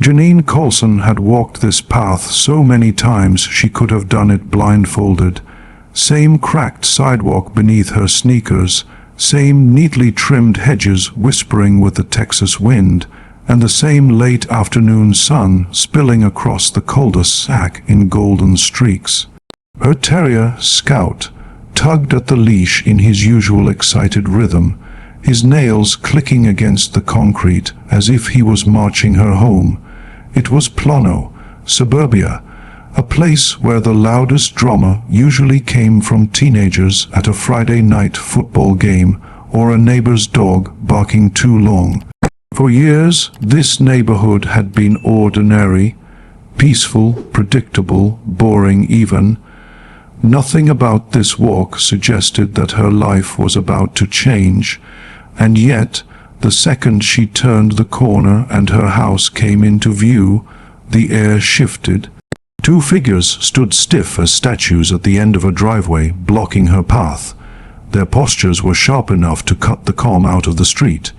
Janine Colson had walked this path so many times she could have done it blindfolded. Same cracked sidewalk beneath her sneakers, same neatly trimmed hedges whispering with the Texas wind, and the same late afternoon sun spilling across the cul-de-sac in golden streaks. Her terrier, Scout, tugged at the leash in his usual excited rhythm, his nails clicking against the concrete as if he was marching her home. It was Plano, suburbia, a place where the loudest drama usually came from teenagers at a Friday night football game or a neighbor's dog barking too long. For years, this neighborhood had been ordinary, peaceful, predictable, boring even. Nothing about this walk suggested that her life was about to change, and yet, the second she turned the corner and her house came into view, the air shifted. Two figures stood stiff as statues at the end of a driveway, blocking her path. Their postures were sharp enough to cut the calm out of the street.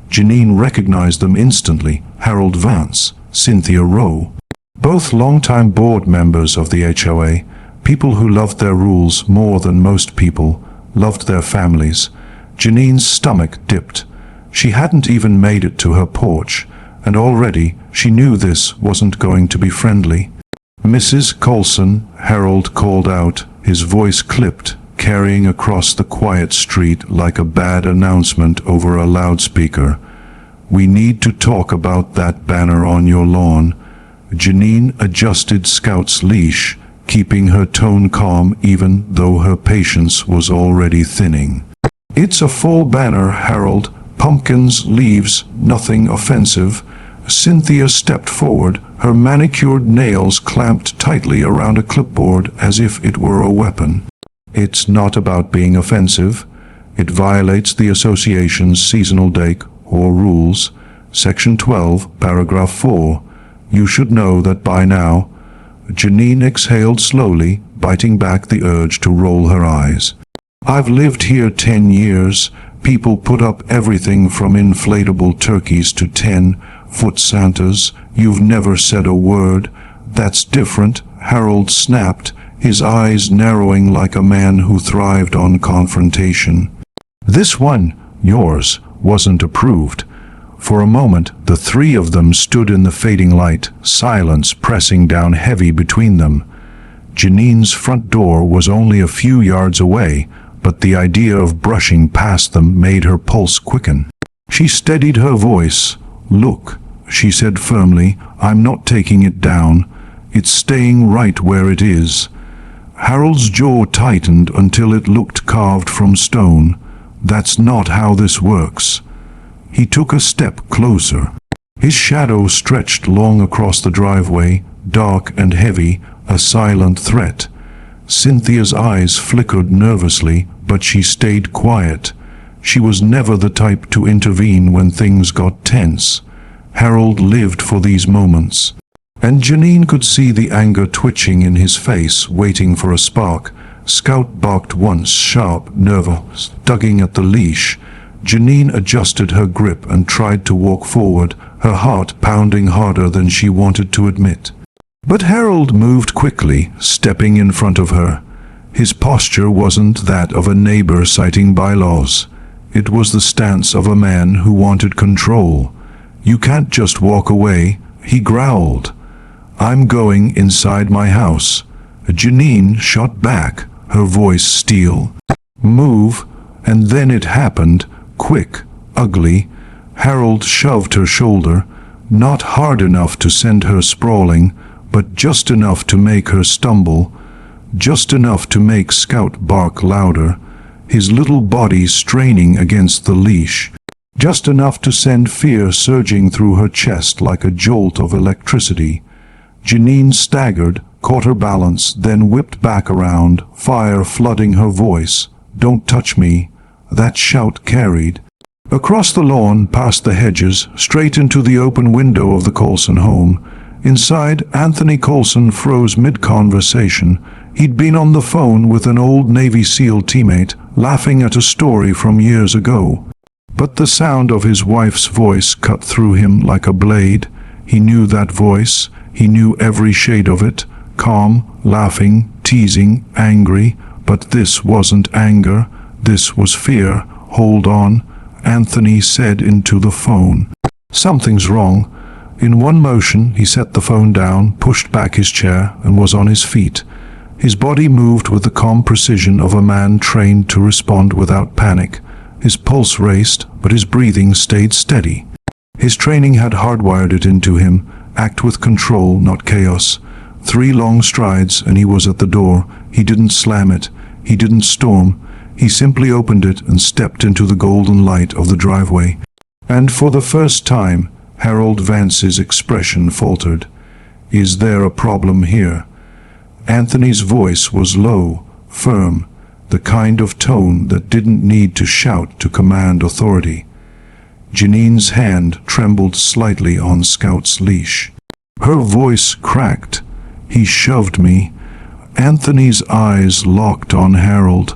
Janine recognized them instantly: Harold Vance, Cynthia Rowe. Both longtime board members of the HOA, people who loved their rules more than most people, loved their families. Janine's stomach dipped. She hadn't even made it to her porch, and already she knew this wasn't going to be friendly. "Mrs. Colson," Harold called out, his voice clipped, carrying across the quiet street like a bad announcement over a loudspeaker. "We need to talk about that banner on your lawn." Janine adjusted Scout's leash, keeping her tone calm even though her patience was already thinning. "It's a fall banner, Harold. Pumpkins, leaves, nothing offensive." Cynthia stepped forward, her manicured nails clamped tightly around a clipboard as if it were a weapon. "It's not about being offensive. It violates the association's seasonal decor rules. Section 12, paragraph 4. You should know that by now." Janine exhaled slowly, biting back the urge to roll her eyes. "I've lived here 10 years. People put up everything from inflatable turkeys to 10-foot Santas. You've never said a word." "That's different," Harold snapped, his eyes narrowing like a man who thrived on confrontation. "This one, yours, wasn't approved." For a moment, the three of them stood in the fading light, silence pressing down heavy between them. Janine's front door was only a few yards away, but the idea of brushing past them made her pulse quicken. She steadied her voice. "Look," she said firmly, "I'm not taking it down. It's staying right where it is." Harold's jaw tightened until it looked carved from stone. "That's not how this works." He took a step closer. His shadow stretched long across the driveway, dark and heavy, a silent threat. Cynthia's eyes flickered nervously, but she stayed quiet. She was never the type to intervene when things got tense. Harold lived for these moments. And Janine could see the anger twitching in his face, waiting for a spark. Scout barked once, sharp, nervous, tugging at the leash. Janine adjusted her grip and tried to walk forward, her heart pounding harder than she wanted to admit. But Harold moved quickly, stepping in front of her. His posture wasn't that of a neighbor citing bylaws. It was the stance of a man who wanted control. "You can't just walk away," he growled. "I'm going inside my house." Janine shot back, her voice steel. "Move," and then it happened, quick, ugly. Harold shoved her shoulder, not hard enough to send her sprawling, but just enough to make her stumble, just enough to make Scout bark louder, his little body straining against the leash, just enough to send fear surging through her chest like a jolt of electricity. Janine staggered, caught her balance, then whipped back around, fire flooding her voice. "Don't touch me." That shout carried. Across the lawn, past the hedges, straight into the open window of the Colson home. Inside, Anthony Colson froze mid-conversation. He'd been on the phone with an old Navy SEAL teammate, laughing at a story from years ago. But the sound of his wife's voice cut through him like a blade. He knew that voice. He knew every shade of it. Calm, laughing, teasing, angry. But this wasn't anger. This was fear. "Hold on," Anthony said into the phone. "Something's wrong." In one motion, he set the phone down, pushed back his chair, and was on his feet. His body moved with the calm precision of a man trained to respond without panic. His pulse raced, but his breathing stayed steady. His training had hardwired it into him. Act with control, not chaos. 3 long strides, and he was at the door. He didn't slam it. He didn't storm. He simply opened it and stepped into the golden light of the driveway. And for the first time, Harold Vance's expression faltered. "Is there a problem here?" Anthony's voice was low, firm, the kind of tone that didn't need to shout to command authority. Janine's hand trembled slightly on Scout's leash. Her voice cracked. "He shoved me." Anthony's eyes locked on Harold.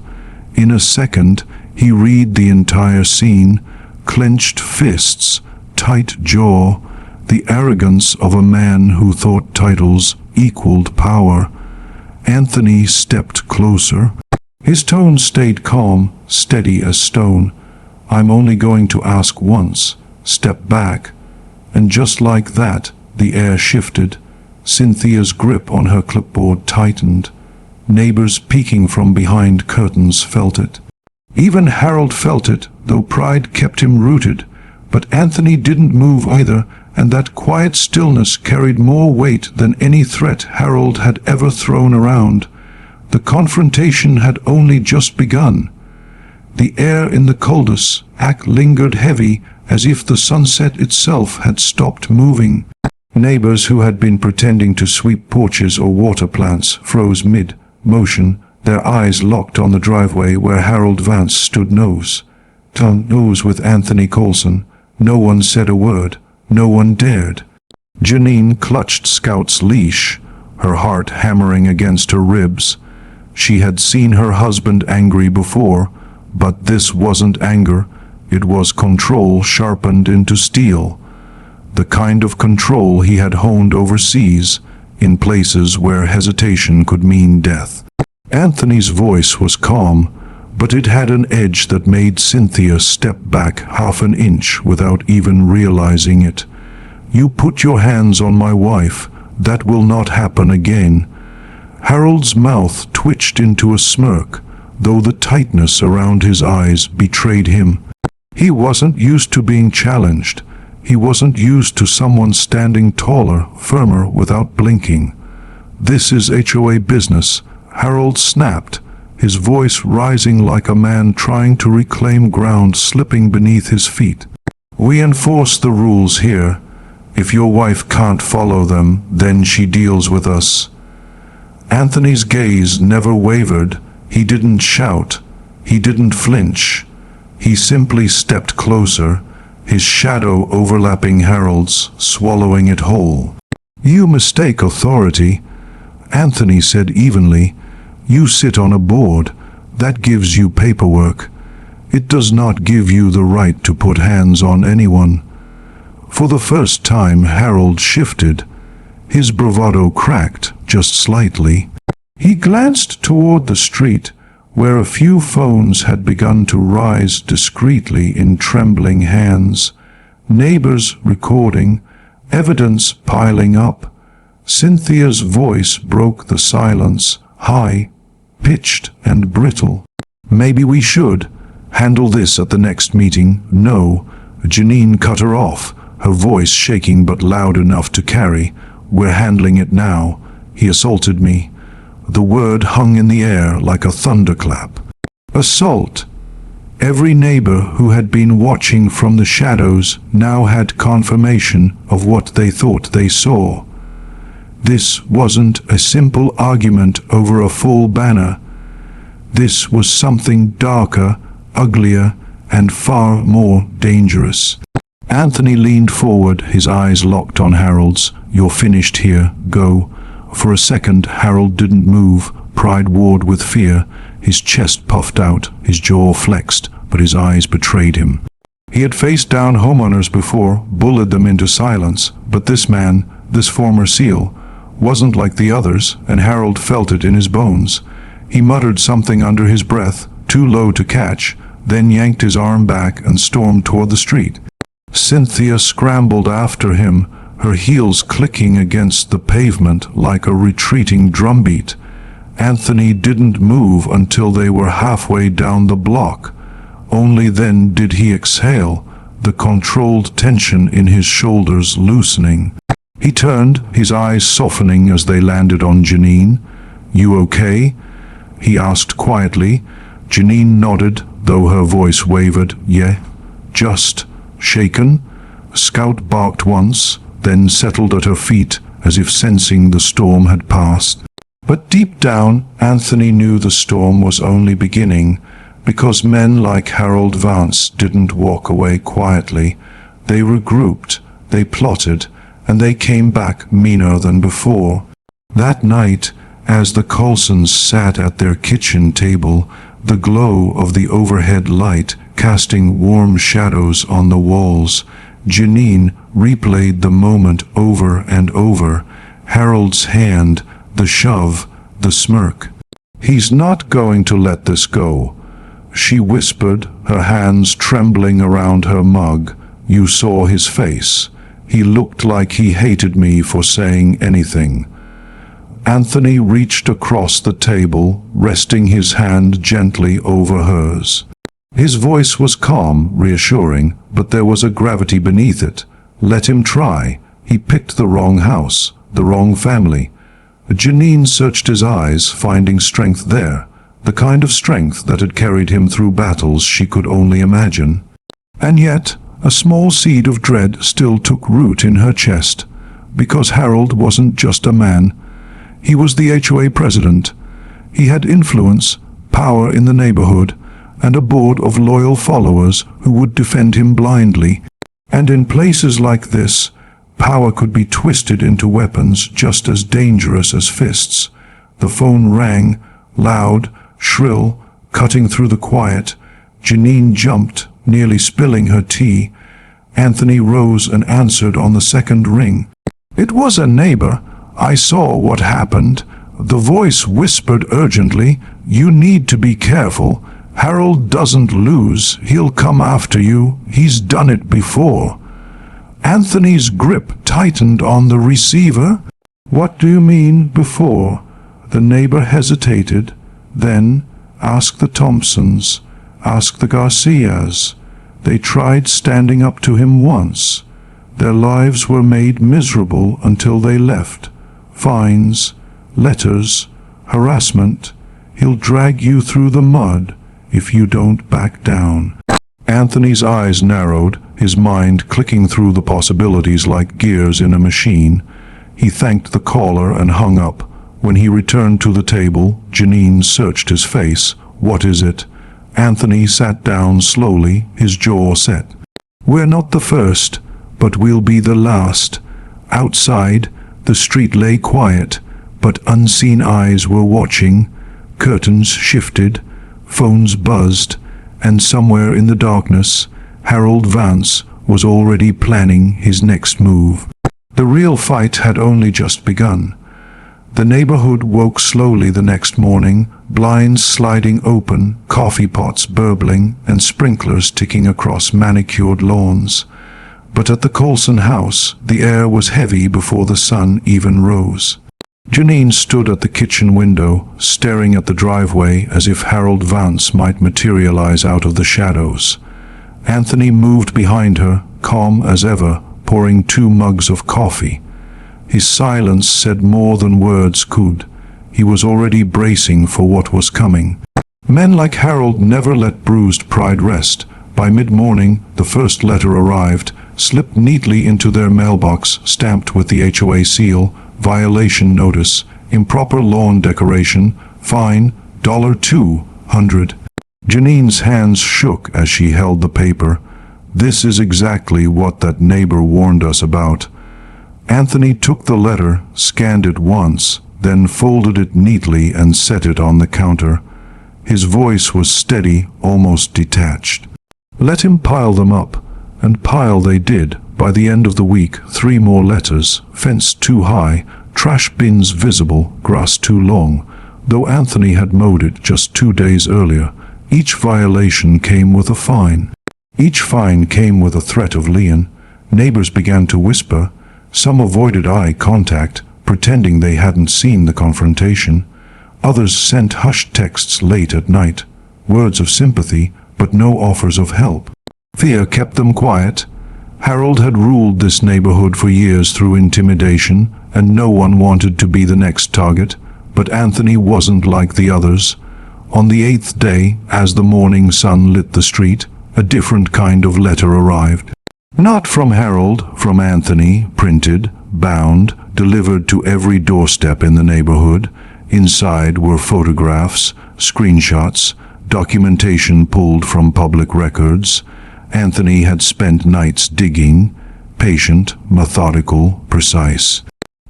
In a second, he read the entire scene. Clenched fists, tight jaw, the arrogance of a man who thought titles equaled power. Anthony stepped closer. His tone stayed calm, steady as stone. "I'm only going to ask once. Step back." And just like that, the air shifted. Cynthia's grip on her clipboard tightened. Neighbors peeking from behind curtains felt it. Even Harold felt it, though pride kept him rooted. But Anthony didn't move either, and that quiet stillness carried more weight than any threat Harold had ever thrown around. The confrontation had only just begun. The air in the cul-de-sac lingered heavy, as if the sunset itself had stopped moving. Neighbors who had been pretending to sweep porches or water plants froze mid-motion, their eyes locked on the driveway where Harold Vance stood nose to nose with Anthony Coulson. No one said a word. No one dared. Janine clutched Scout's leash, her heart hammering against her ribs. She had seen her husband angry before, but this wasn't anger. It was control sharpened into steel. The kind of control he had honed overseas, in places where hesitation could mean death. Anthony's voice was calm, but it had an edge that made Cynthia step back half an inch without even realizing it. "You put your hands on my wife. That will not happen again." Harold's mouth twitched into a smirk, though the tightness around his eyes betrayed him. He wasn't used to being challenged. He wasn't used to someone standing taller, firmer, without blinking. "This is HOA business," Harold snapped, his voice rising like a man trying to reclaim ground slipping beneath his feet. "We enforce the rules here. If your wife can't follow them, then she deals with us." Anthony's gaze never wavered. He didn't shout. He didn't flinch. He simply stepped closer, his shadow overlapping Harold's, swallowing it whole. "You mistake authority," Anthony said evenly. "You sit on a board. That gives you paperwork. It does not give you the right to put hands on anyone." For the first time, Harold shifted. His bravado cracked, just slightly. He glanced toward the street, where a few phones had begun to rise discreetly in trembling hands. Neighbors recording, evidence piling up. Cynthia's voice broke the silence, high, pitched and brittle. "Maybe we should handle this at the next meeting." "No," Janine cut her off, her voice shaking but loud enough to carry. "We're handling it now. He assaulted me." The word hung in the air like a thunderclap. Assault. Every neighbor who had been watching from the shadows now had confirmation of what they thought they saw. This wasn't a simple argument over a full banner. This was something darker, uglier, and far more dangerous. Anthony leaned forward, his eyes locked on Harold's. "You're finished here. Go." For a second, Harold didn't move, pride warred with fear. His chest puffed out, his jaw flexed, but his eyes betrayed him. He had faced down homeowners before, bullied them into silence, but this man, this former SEAL, wasn't like the others, and Harold felt it in his bones. He muttered something under his breath, too low to catch, then yanked his arm back and stormed toward the street. Cynthia scrambled after him, her heels clicking against the pavement like a retreating drumbeat. Anthony didn't move until they were halfway down the block. Only then did he exhale, the controlled tension in his shoulders loosening. He turned, his eyes softening as they landed on Janine. "You okay?" he asked quietly. Janine nodded, though her voice wavered. "Yeah, just shaken." Scout barked once, then settled at her feet as if sensing the storm had passed. But deep down, Anthony knew the storm was only beginning, because men like Harold Vance didn't walk away quietly. They regrouped, they plotted, and they came back meaner than before. That night, as the Coulsons sat at their kitchen table, the glow of the overhead light casting warm shadows on the walls, Janine replayed the moment over and over. Harold's hand, the shove, the smirk. "He's not going to let this go," she whispered, her hands trembling around her mug. "You saw his face. He looked like he hated me for saying anything." Anthony reached across the table, resting his hand gently over hers. His voice was calm, reassuring, but there was a gravity beneath it. Let him try. He picked the wrong house, the wrong family. Janine searched his eyes, finding strength there, the kind of strength that had carried him through battles she could only imagine. And yet, a small seed of dread still took root in her chest, because Harold wasn't just a man. He was the HOA president. He had influence, power in the neighborhood, and a board of loyal followers who would defend him blindly. And in places like this, power could be twisted into weapons just as dangerous as fists. The phone rang, loud, shrill, cutting through the quiet. Janine jumped, nearly spilling her tea. Anthony rose and answered on the second ring. "It was a neighbor. I saw what happened." The voice whispered urgently, "You need to be careful. Harold doesn't lose. He'll come after you. He's done it before." Anthony's grip tightened on the receiver. "What do you mean, before?" The neighbor hesitated. Then, "Ask the Thompsons. Ask the Garcias. They tried standing up to him once. Their lives were made miserable until they left. Fines, letters, harassment. He'll drag you through the mud if you don't back down." Anthony's eyes narrowed, his mind clicking through the possibilities like gears in a machine. He thanked the caller and hung up. When he returned to the table, Janine searched his face. "What is it?" Anthony sat down slowly, his jaw set. "We're not the first, but we'll be the last." Outside, the street lay quiet, but unseen eyes were watching. Curtains shifted, phones buzzed, and somewhere in the darkness, Harold Vance was already planning his next move. The real fight had only just begun. The neighborhood woke slowly the next morning, blinds sliding open, coffee pots burbling, and sprinklers ticking across manicured lawns. But at the Coulson house, the air was heavy before the sun even rose. Janine stood at the kitchen window, staring at the driveway as if Harold Vance might materialize out of the shadows. Anthony moved behind her, calm as ever, pouring 2 mugs of coffee. His silence said more than words could. He was already bracing for what was coming. Men like Harold never let bruised pride rest. By mid-morning, the first letter arrived, slipped neatly into their mailbox, stamped with the HOA seal, violation notice, improper lawn decoration, fine, $200. Janine's hands shook as she held the paper. This is exactly what that neighbor warned us about. Anthony took the letter, scanned it once, then folded it neatly and set it on the counter. His voice was steady, almost detached. Let him pile them up, and pile they did. By the end of the week, 3 more letters: fence too high, trash bins visible, grass too long. Though Anthony had mowed it just 2 days earlier, each violation came with a fine. Each fine came with a threat of lien. Neighbors began to whisper. Some avoided eye contact, pretending they hadn't seen the confrontation. Others sent hushed texts late at night, words of sympathy, but no offers of help. Fear kept them quiet. Harold had ruled this neighborhood for years through intimidation, and no one wanted to be the next target. But Anthony wasn't like the others. On the 8th day, as the morning sun lit the street, a different kind of letter arrived. Not from Harold, from Anthony, printed, bound, delivered to every doorstep in the neighborhood. Inside were photographs, screenshots, documentation pulled from public records. Anthony had spent nights digging, patient, methodical, precise.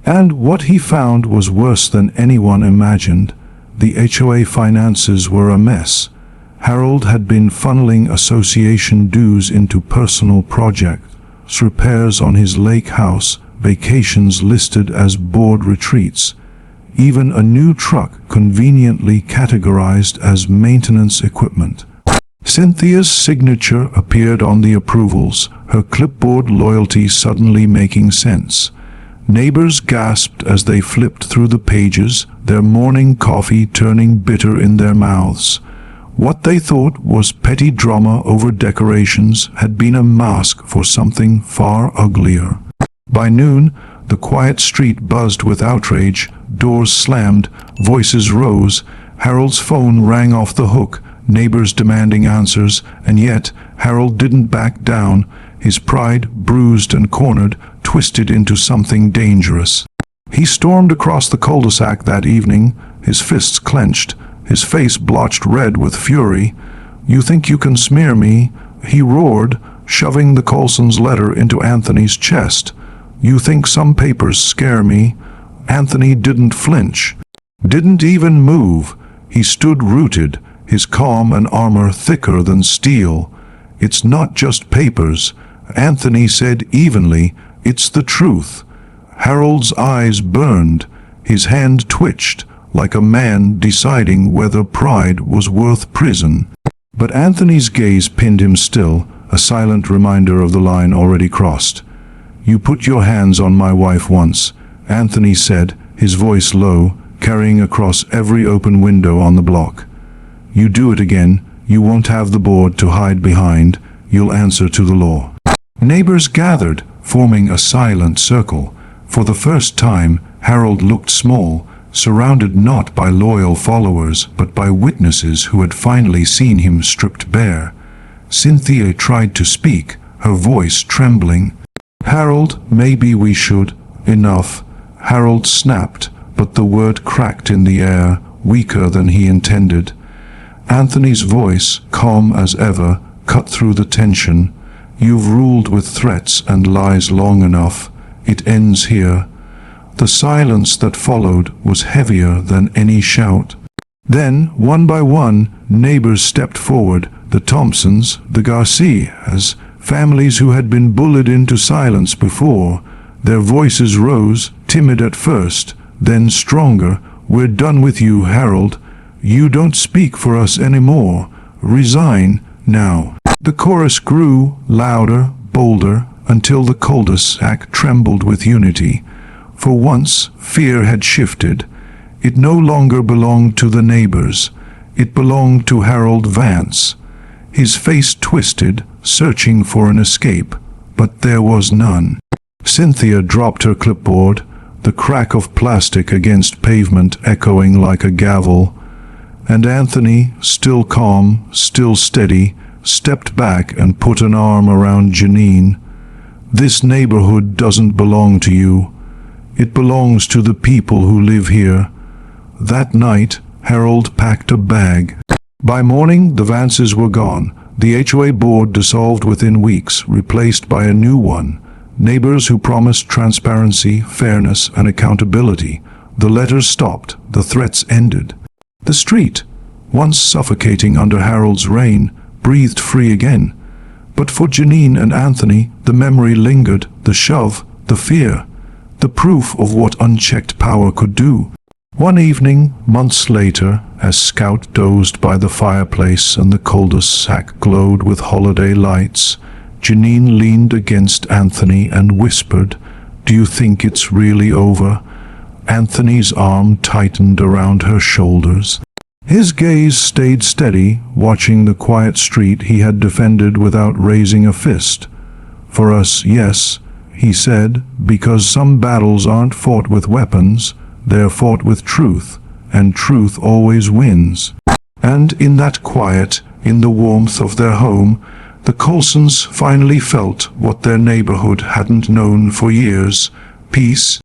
And what he found was worse than anyone imagined. The HOA finances were a mess. Harold had been funneling association dues into personal projects, repairs on his lake house, vacations listed as board retreats, even a new truck conveniently categorized as maintenance equipment. Cynthia's signature appeared on the approvals, her clipboard loyalty suddenly making sense. Neighbors gasped as they flipped through the pages, their morning coffee turning bitter in their mouths. What they thought was petty drama over decorations had been a mask for something far uglier. By noon, the quiet street buzzed with outrage, doors slammed, voices rose. Harold's phone rang off the hook, neighbors demanding answers, and yet Harold didn't back down. His pride, bruised and cornered, twisted into something dangerous. He stormed across the cul-de-sac that evening, his fists clenched, his face blotched red with fury. "You think you can smear me?" he roared, shoving the Coulson's letter into Anthony's chest. "You think some papers scare me?" Anthony didn't flinch, didn't even move. He stood rooted, his calm and armor thicker than steel. "It's not just papers," Anthony said evenly. "It's the truth." Harold's eyes burned, his hand twitched, like a man deciding whether pride was worth prison. But Anthony's gaze pinned him still, a silent reminder of the line already crossed. "You put your hands on my wife once," Anthony said, his voice low, carrying across every open window on the block. "You do it again, you won't have the board to hide behind, you'll answer to the law." Neighbors gathered, forming a silent circle. For the first time, Harold looked small, surrounded not by loyal followers, but by witnesses who had finally seen him stripped bare. Cynthia tried to speak, her voice trembling. "Harold, maybe we should." "Enough," Harold snapped, but the word cracked in the air, weaker than he intended. Anthony's voice, calm as ever, cut through the tension. "You've ruled with threats and lies long enough. It ends here." The silence that followed was heavier than any shout. Then, one by one, neighbors stepped forward, the Thompsons, the Garcias, families who had been bullied into silence before. Their voices rose, timid at first, then stronger. "We're done with you, Harold. You don't speak for us anymore. Resign, now." The chorus grew, louder, bolder, until the cul-de-sac trembled with unity. For once, fear had shifted. It no longer belonged to the neighbors. It belonged to Harold Vance. His face twisted, searching for an escape, but there was none. Cynthia dropped her clipboard, the crack of plastic against pavement echoing like a gavel. And Anthony, still calm, still steady, stepped back and put an arm around Janine. "This neighborhood doesn't belong to you. It belongs to the people who live here." That night, Harold packed a bag. By morning, the Vances were gone. The HOA board dissolved within weeks, replaced by a new one. Neighbors who promised transparency, fairness, and accountability. The letters stopped. The threats ended. The street, once suffocating under Harold's reign, breathed free again. But for Janine and Anthony, the memory lingered, the shove, the fear, the proof of what unchecked power could do. One evening, months later, as Scout dozed by the fireplace and the cul-de-sac glowed with holiday lights, Janine leaned against Anthony and whispered, "Do you think it's really over?" Anthony's arm tightened around her shoulders. His gaze stayed steady, watching the quiet street he had defended without raising a fist. "For us, yes," he said, "because some battles aren't fought with weapons, they're fought with truth, and truth always wins." And in that quiet, in the warmth of their home, the Coulsons finally felt what their neighborhood hadn't known for years: peace.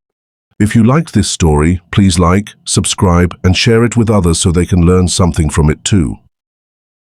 If you liked this story, please like, subscribe, and share it with others so they can learn something from it too.